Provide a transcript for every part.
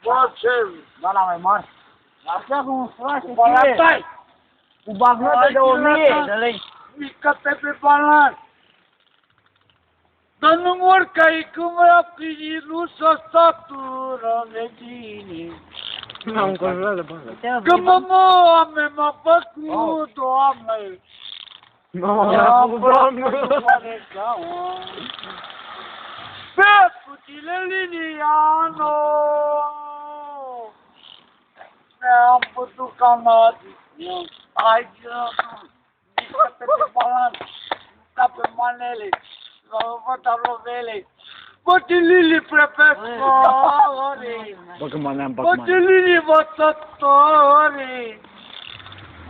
Bă, ce? Da, la mai mare. Așa cum îți place Balan tai! cu bagnote de 1000 de lei. Mică-te pe balan! Dar nu mor ca e cum rapidii, nu să satură vecinii. N-am înconjurat de bani. Că Doamne, m-a făcut, Doamne! M-am făcut, Pe puțile Liliano! Ne-am putut canadi. Hai, mică-te pe balan, ca pe manele, văd lovele. Bătilili profesorii, Bă, mă ne-am bătilili învățătorii,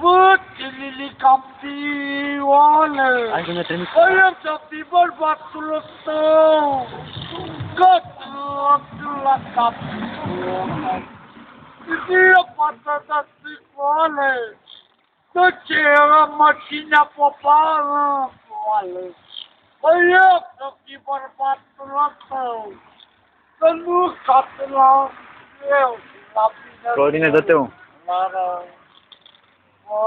bătilili campioane. Hai că ne trimis. Vrem să fii bărbatul tău, că tu la campioane. Zi-o față de sticoale, de ce era mașina popară, poale. Vrem să fii bărbatul tău, că nu scape la eu, la bine. Claudine, dă-te un.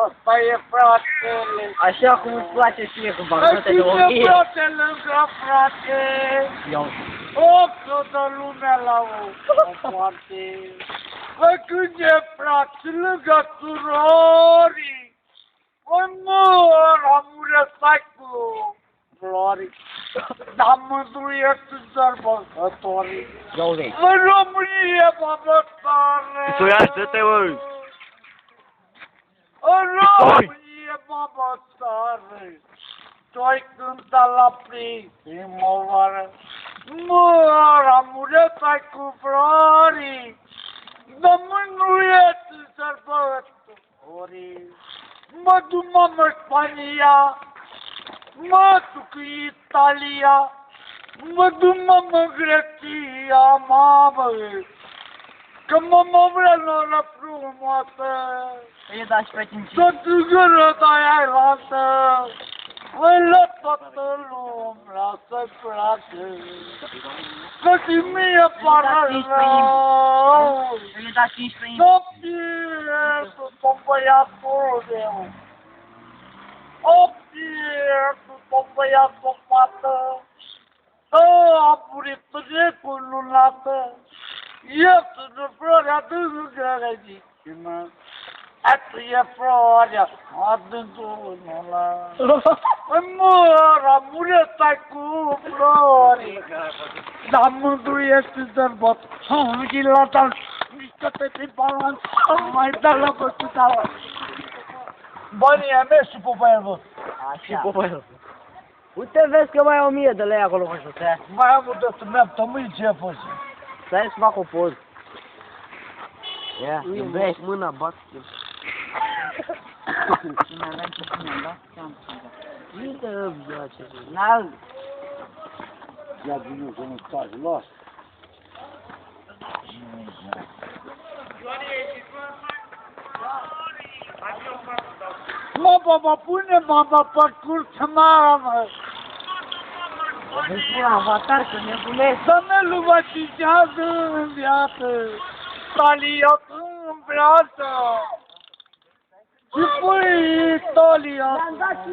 Ăsta e fratele. Așa cum îți place ție cu bagnote de Cine 1000. frate lângă frate? Iau. O, toată lumea la o parte. Bă, când e frate lângă surorii, bă, mor, amure stai cu florii. Dar mândruie sunt sărbătorii. Iau lei. În România, babătare. Țuiaș, dă-te, bă. În România, babătare. Tu-ai cântat la primăvară. Mor, amure stai cu florii. Dar mândruie sunt sărbătorii. Mă duc, mamă, Spania. Mă duc în Italia, mă duc, mamă, în Grecia, mamă, că mama vrea noră frumoasă, Îi da și pe 5. tot gură de-aia lasă, la toată lumea să-i place, că și mie pară rău, Îi da 15. să fie tot băiatul meu. O pierd, o băiat, o fată, a murit cu lunată, eu sunt floarea adâncă rădicimă, atunci e floarea adâncul ăla. Mor, a murit ai cu flori, dar mândruiește sărbăt, și la dans, mișcă-te pe balans, mai da la bătuta. Banii a mea și pupa el, bă. Așa. Uite, vezi că mai ai 1000 de lei acolo pe șosea. Mai am de să mi-am tămâi ce a fost. Stai să fac o poză. Ia, iubești. Mâna, bat. Uite, ce n-al. Ia vinul să nu stai, las. Mă pune, mă, parcurs, mamă. Îți spun avatar că nebunesc. Să ne luvăcicează în viață, Talia în brață. Și pui Talia. I-am dat 50.000,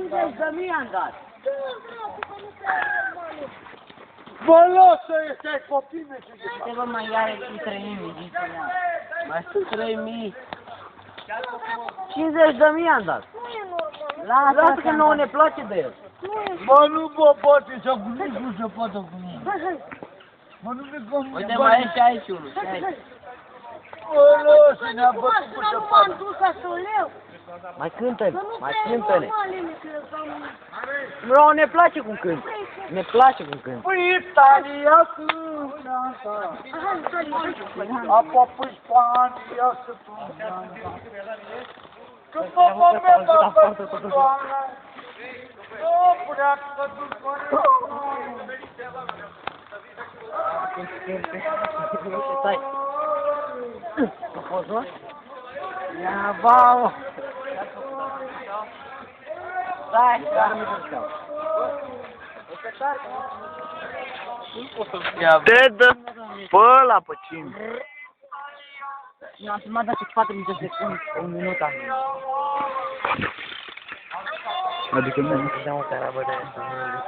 am dat. Vă lasă, ăștia copii mei. Ce vă mai are cu 3.000, zice ea. Mai sunt 3.000. 50.000 am dat. Lasă că nouă ne place de el. Mă, nu mă poate să cu nici nu se poate cu mine. Mă, nu mi cum... Uite, mai e și aici unul, și aici. Mă, lasă, ne-a bătut cu ce poate. Mai cântă-ne, mai cântă-ne. Nu, ne place cum cânt. Ne place cum cânt. Păi Italia sunt asta. Apoi păi Spania să pună. Când mă mea bă cu doamna, nu prea să duc Stai. Nu poți, nu? Ia, bau! Stai, care mi-e câșcau? Te dă! Pe ăla, pe cine? Nu, am filmat de 4 de secunde, 1 minut am. Adică nu. Da, mă, carabă de aia.